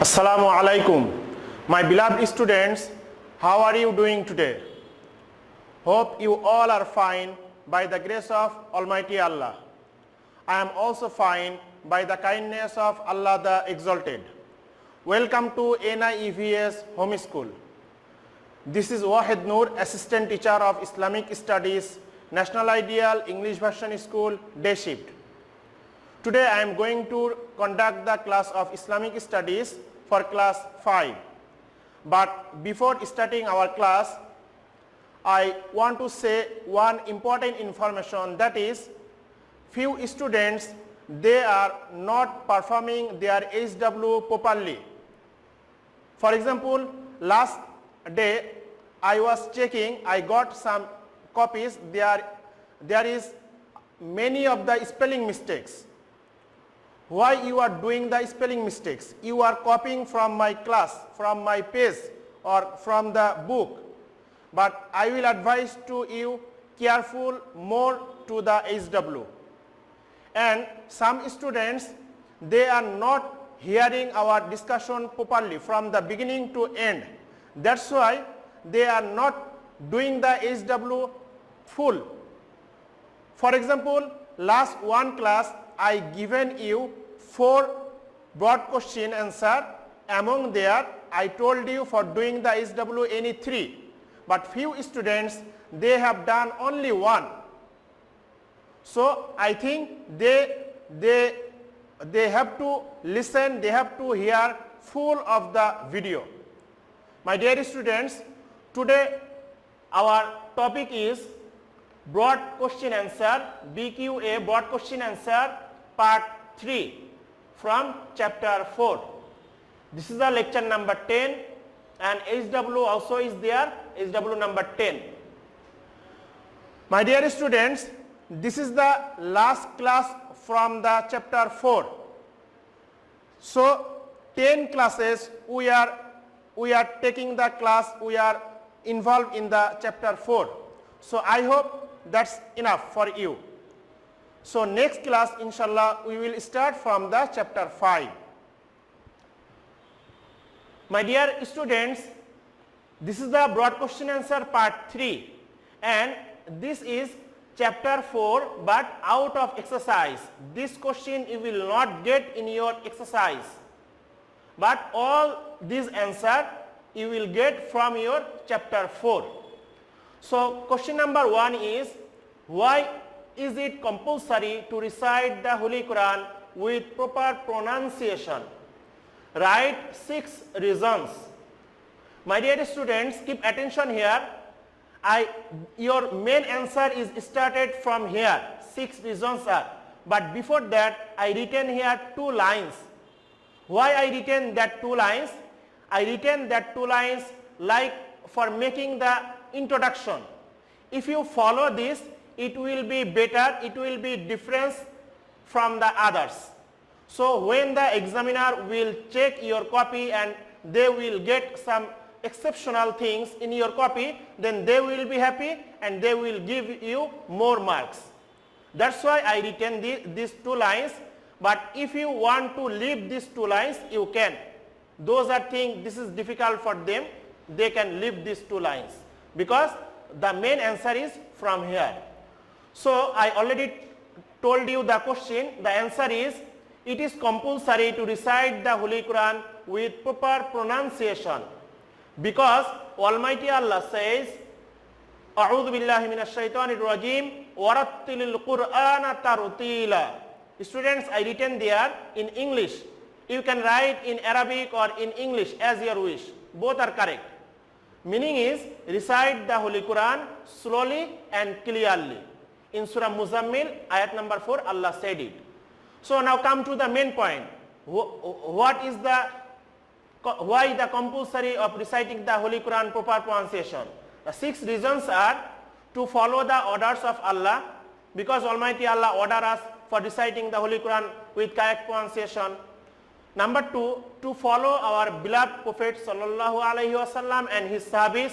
Assalamu alaikum. My beloved students, how are you doing today? Hope you all are fine by the grace of Almighty Allah. I am also fine by the kindness of Allah the Exalted. Welcome to NIEVS Home School. This is Wahid Noor, Assistant Teacher of Islamic Studies, National Ideal English Version School, Day Shift. Today I am going to conduct the class of Islamic Studies for class 5. But before starting our class, I want to say one important information, that is, few students, they are not performing their HW properly. For example, last day I was checking, I got some copies, there is many of the spelling mistakes. Why you are doing the spelling mistakes? You are copying from my class, from my page or from the book. But I will advise to you careful more to the HW. And some students, they are not hearing our discussion properly from the beginning to end. That's why they are not doing the HW full. For example, last one class I given you 4 broad question answer. Among there, I told you for doing the HW any 3. But few students, they have done only 1. So I think they have to listen, they have to hear full of the video. My dear students, today our topic is broad question answer, BQA broad question answer part 3 from chapter 4. This is the lecture number 10 and HW also is there, HW number 10. My dear students, this is the last class from the chapter 4. So 10 classes we are taking the class, we are involved in the chapter 4. So I hope that's enough for you. So next class, inshallah, we will start from the chapter 5. My dear students, this is the broad question answer part 3 and this is chapter 4 but out of exercise. This question you will not get in your exercise, but all these answer you will get from your chapter 4. So question number 1 is, why is it compulsory to recite the Holy Quran with proper pronunciation? Write 6 reasons. My dear students, keep attention here. Your main answer is started from here. 6 reasons are. But before that, I written here 2 lines. Why I written that 2 lines? I written that 2 lines like for making the introduction. If you follow this, it will be better, it will be different from the others. So when the examiner will check your copy and they will get some exceptional things in your copy, then they will be happy and they will give you more marks. That's why I written these 2 lines. But if you want to leave these 2 lines, you can. Those are things, this is difficult for them, they can leave these 2 lines because the main answer is from here. So I already told you the question. The answer is, it is compulsory to recite the Holy Quran with proper pronunciation because Almighty Allah says, A'udhu billahi minash shaitanir rajim warattilil Qur'ana tartila. Students, I written there in English. You can write in Arabic or in English as your wish. Both are correct. Meaning is, recite the Holy Quran slowly and clearly. In Surah Muzammil, ayat number 4, Allah said it. So now come to the main point. Why the compulsory of reciting the Holy Quran proper pronunciation? The 6 reasons are to follow the orders of Allah, because Almighty Allah ordered us for reciting the Holy Quran with correct pronunciation. Number 2, to follow our beloved Prophet Sallallahu Alaihi Wasallam and his Sahabis,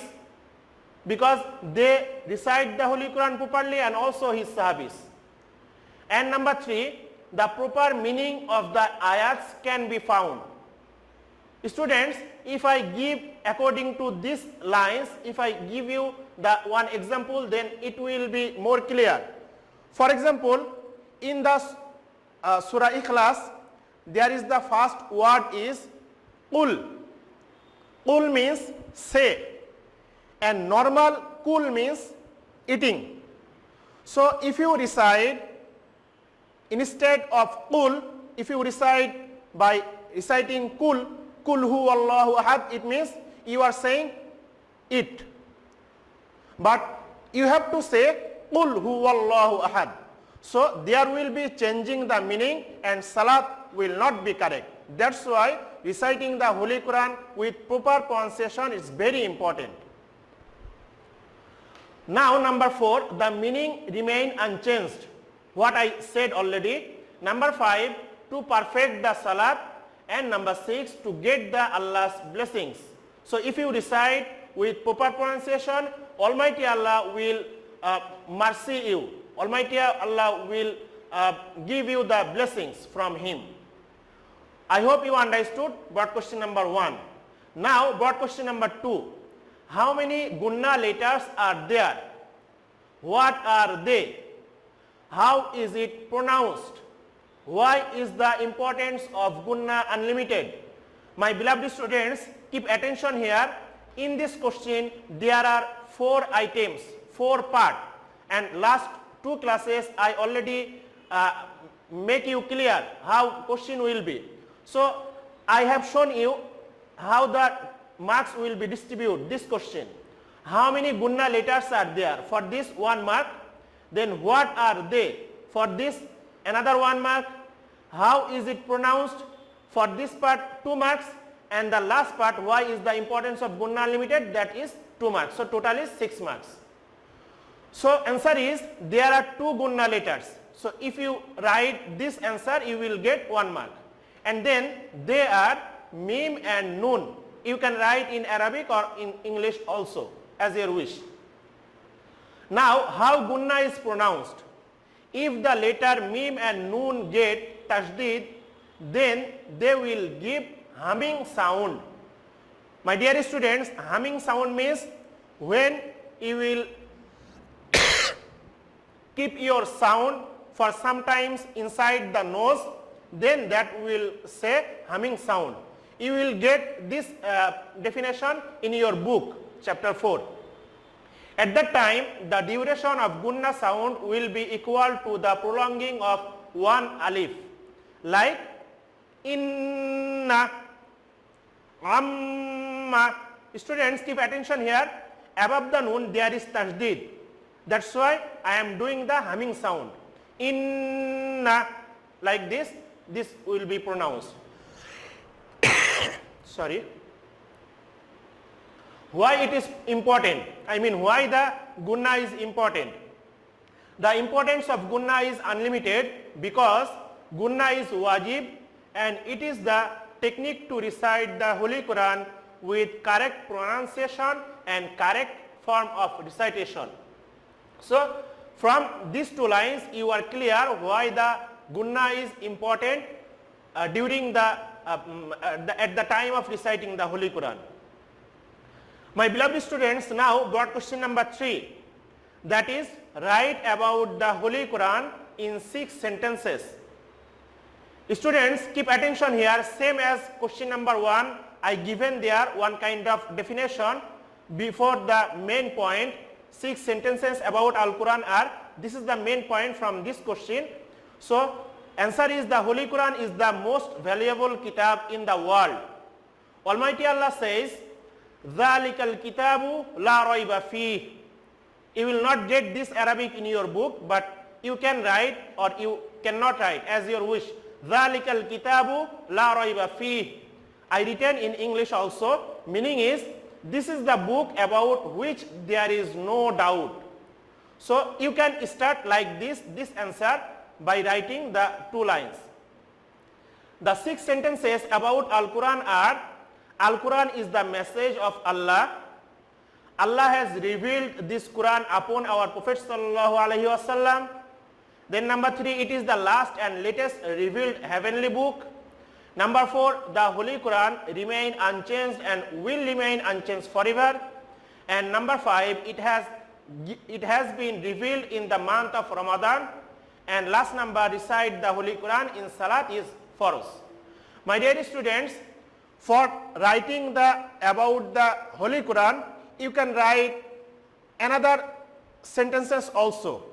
because they recite the Holy Quran properly and also his Sahabis. And number 3, the proper meaning of the ayats can be found. Students, if I give according to these lines, if I give you the one example, then it will be more clear. For example, in the Surah Ikhlas, there is the first word is Qul. Qul means say, and normal Kul means eating. So if you recite instead of Qul, if you recite by reciting Kul, Kul huwallahu ahad, it means you are saying it. But you have to say Qul huwallahu ahad. So there will be changing the meaning and salat will not be correct. That's why reciting the Holy Quran with proper pronunciation is very important. Now number 4, the meaning remain unchanged. What I said already. Number 5, to perfect the salat, and number 6, to get the Allah's blessings. So if you recite with proper pronunciation, Almighty Allah will mercy you. Almighty Allah will give you the blessings from Him. I hope you understood broad question number 1. Now broad question number 2. How many Gunna letters are there? What are they? How is it pronounced? Why is the importance of Gunna unlimited? My beloved students, keep attention here. In this question, there are 4 items, 4 parts, and last 2 classes I already make you clear how question will be. So I have shown you how the marks will be distributed this question. How many Gunna letters are there? For this 1 mark. Then what are they? For this another 1 mark. How is it pronounced? For this part 2 marks, and the last part, why is the importance of Gunna unlimited, that is 2 marks. So total is 6 marks. So answer is there are 2 Gunna letters. So if you write this answer, you will get 1 mark. And then they are Mim and Nun. You can write in Arabic or in English also, as your wish. Now how Gunna is pronounced? If the letter Mim and Nun get tashdid, then they will give humming sound. My dear students, humming sound means when you will keep your sound for sometimes inside the nose, then that will say humming sound. You will get this definition in your book, chapter 4. At that time, the duration of Gunna sound will be equal to the prolonging of 1 alif. Like inna, amma. Students, keep attention here. Above the Nun there is tashdid. That's why I am doing the humming sound. Inna, like this will be pronounced. Sorry. Why it is important? I mean, why the Gunna is important? The importance of Gunna is unlimited because Gunna is wajib, and it is the technique to recite the Holy Quran with correct pronunciation and correct form of recitation. So from these 2 lines you are clear why the Gunna is important during at the time of reciting the Holy Quran. My beloved students, now broad question number 3, that is write about the Holy Quran in 6 sentences. Students, keep attention here, same as question number 1, I given there one kind of definition before the main point. 6 sentences about Al-Quran are, this is the main point from this question. So answer is the Holy Quran is the most valuable kitab in the world. Almighty Allah says, ذَلِكَ الْكِتَابُ لَا رَيْبَ فِيهِ. You will not get this Arabic in your book, but you can write or you cannot write as your wish. ذَلِكَ الْكِتَابُ لَا رَيْبَ فِيهِ. I written in English also, meaning is this is the book about which there is no doubt. So you can start like this answer by writing the 2 lines. The 6 sentences about Al-Quran are, Al-Quran is the message of Allah. Allah has revealed this Quran upon our Prophet sallallahu alaihi wasallam. Then number 3, it is the last and latest revealed heavenly book. Number 4, the Holy Quran remain unchanged and will remain unchanged forever. And number 5, it has been revealed in the month of Ramadan. And last number, recite the Holy Quran in Salat is Farz. My dear students, for writing about the Holy Quran, you can write another sentences also.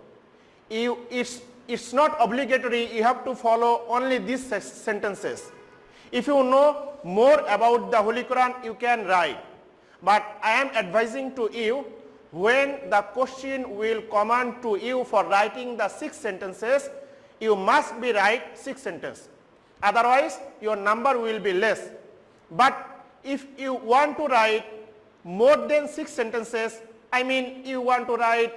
It's not obligatory, you have to follow only these sentences. If you know more about the Holy Quran, you can write. But I am advising to you, when the question will command to you for writing the 6 sentences, you must be write 6 sentences. Otherwise, your number will be less. But if you want to write more than 6 sentences, I mean you want to write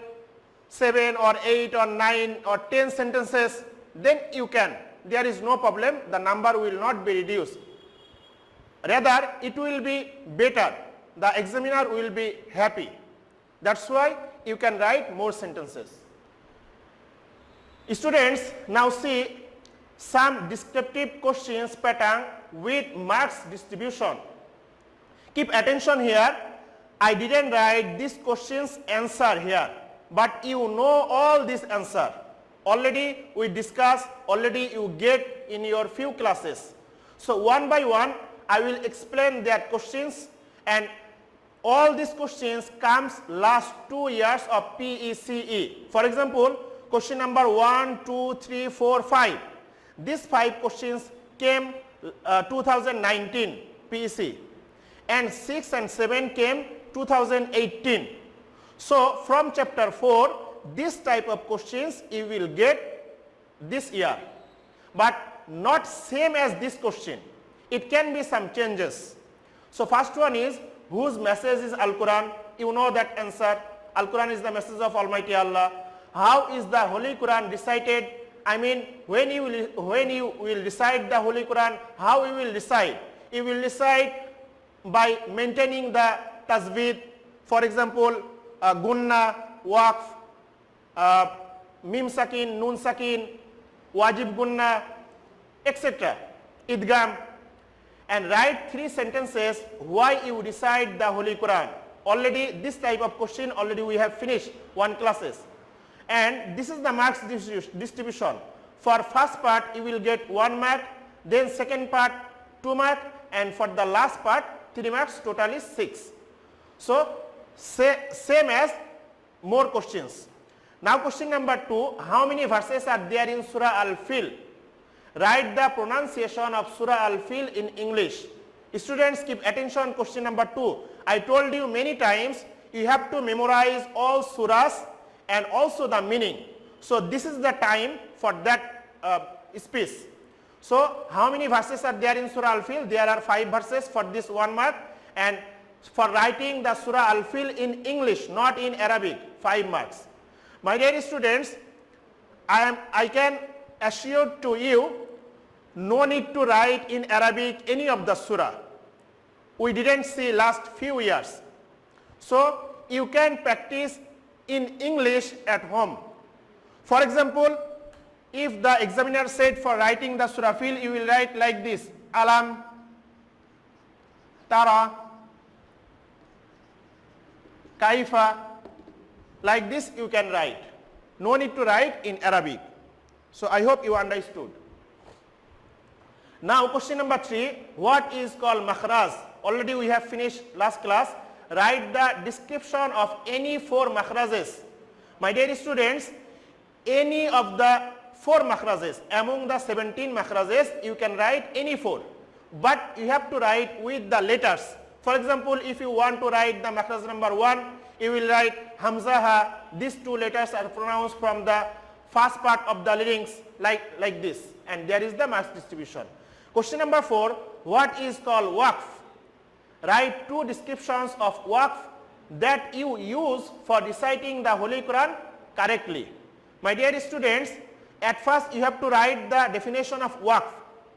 7 or 8 or 9 or 10 sentences, then you can. There is no problem, the number will not be reduced. Rather, it will be better. The examiner will be happy. That's why you can write more sentences. Students, now see some descriptive questions pattern with marks distribution. Keep attention here. I didn't write this question's answer here, but you know all this answer. Already we discussed, already you get in your few classes. So one by one I will explain that questions, and all these questions comes last 2 years of PECE. For example, question number 1, 2, 3, 4, 5. These 5 questions came 2019 PEC, and 6 and 7 came 2018. So from chapter 4, this type of questions you will get this year, but not same as this question. It can be some changes. So first one is, whose message is Al-Quran? You know that answer. Al-Quran is the message of Almighty Allah. How is the Holy Quran recited? I mean, when you will recite the Holy Quran, how you will recite? You will recite by maintaining the tajweed. For example, gunna, waqf, mim sakin, nun sakin, wajib gunna, etc. idgham, and write 3 sentences why you recite the Holy Quran. Already this type of question already we have finished 1 classes, and this is the marks distribution. For first part you will get 1 mark, then second part 2 mark, and for the last part 3 marks, total is 6. So same as more questions. Now question number 2, how many verses are there in Surah Al-Fil? Write the pronunciation of Surah Al-Fil in English. Students, keep attention, question number 2. I told you many times, you have to memorize all surahs and also the meaning. So this is the time for that speech. So how many verses are there in Surah Al-Fil? There are 5 verses for this 1 mark, and for writing the Surah Al-Fil in English, not in Arabic, 5 marks. My dear students, I can assure to you, no need to write in Arabic any of the surah. We didn't see last few years. So you can practice in English at home. For example, if the examiner said for writing the Surah Fil, you will write like this: Alam, Tara, Kaifa. Like this you can write. No need to write in Arabic. So I hope you understood. Now question number 3, what is called makhraj? Already we have finished last class. Write the description of any 4 makhrajes. My dear students, any of the 4 makhrajes, among the 17 makhrajes, you can write any 4. But you have to write with the letters. For example, if you want to write the makhraj number 1, you will write Hamza Ha. These 2 letters are pronounced from the first part of the lyrics like this, and there is the marks distribution. Question number 4, what is called waqf? Write 2 descriptions of waqf that you use for reciting the Holy Quran correctly. My dear students, at first you have to write the definition of waqf.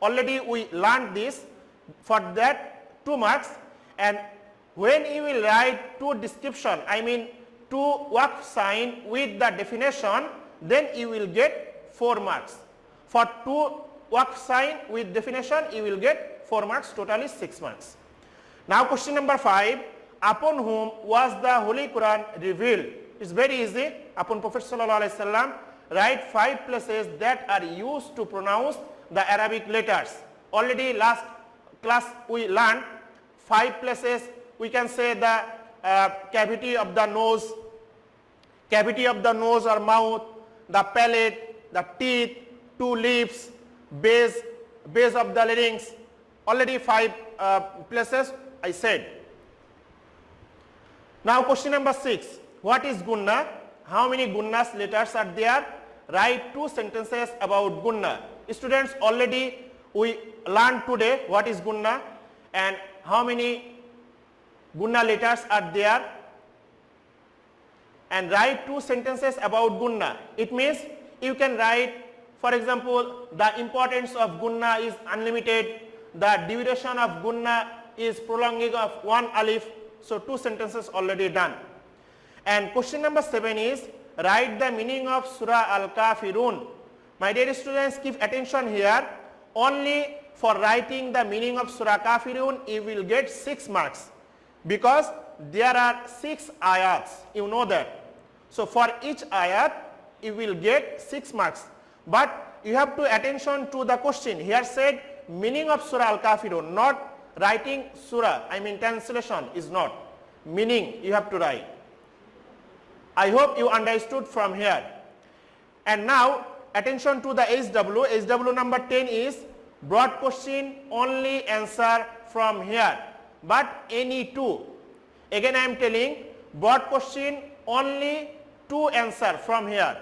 Already we learned this. For that 2 marks, and when you will write 2 description, I mean 2 waqf sign with the definition, then you will get 4 marks. For 2 waqf sign with definition, you will get 4 marks, totally 6 marks. Now question number 5, upon whom was the Holy Quran revealed? It's very easy. Upon Prophet sallallahu alaihi wasallam. Write 5 places that are used to pronounce the Arabic letters. Already last class we learned 5 places. We can say the cavity of the nose or mouth, the palate, the teeth, 2 lips, base of the larynx. Already 5 places I said. Now question number 6. What is gunna? How many gunnas letters are there? Write 2 sentences about gunna. Students, already we learned today what is gunna and how many gunna letters are there, and write 2 sentences about gunna. It means you can write, for example, the importance of gunna is unlimited, the duration of gunna is prolonging of 1 alif. So 2 sentences already done. And question number 7 is write the meaning of Surah Al-Kafirun. My dear students, give attention here. Only for writing the meaning of Surah Kafirun you will get 6 marks, because there are 6 ayats, you know that. So for each ayat you will get 6 marks. But you have to attention to the question. Here said meaning of Surah Al-Kafirun, not writing surah, I mean translation is not. Meaning you have to write. I hope you understood from here. And now attention to the HW. HW number 10 is broad question, only answer from here, but any 2. Again I am telling, broad question, only 2 answer from here.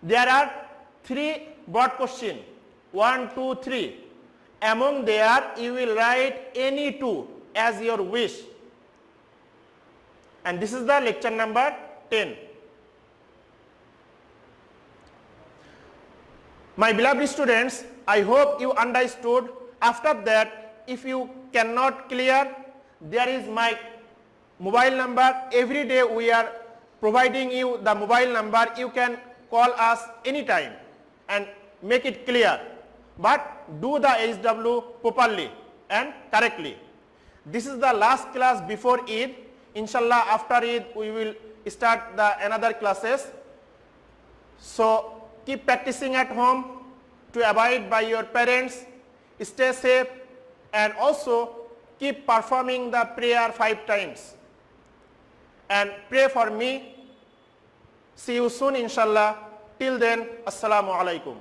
There are 3 broad question, 1, 2, 3. Among there you will write any 2 as your wish. And this is the lecture number 10. My beloved students, I hope you understood. After that, if you cannot clear, there is my mobile number. Every day we are providing you the mobile number. You can call us anytime and make it clear. But do the HW properly and correctly. This is the last class before Eid. Inshallah, after Eid we will start the another classes. So keep practicing at home to abide by your parents, stay safe, and also keep performing the prayer 5 times. And pray for me. See you soon inshallah. Till then, Assalamu alaikum.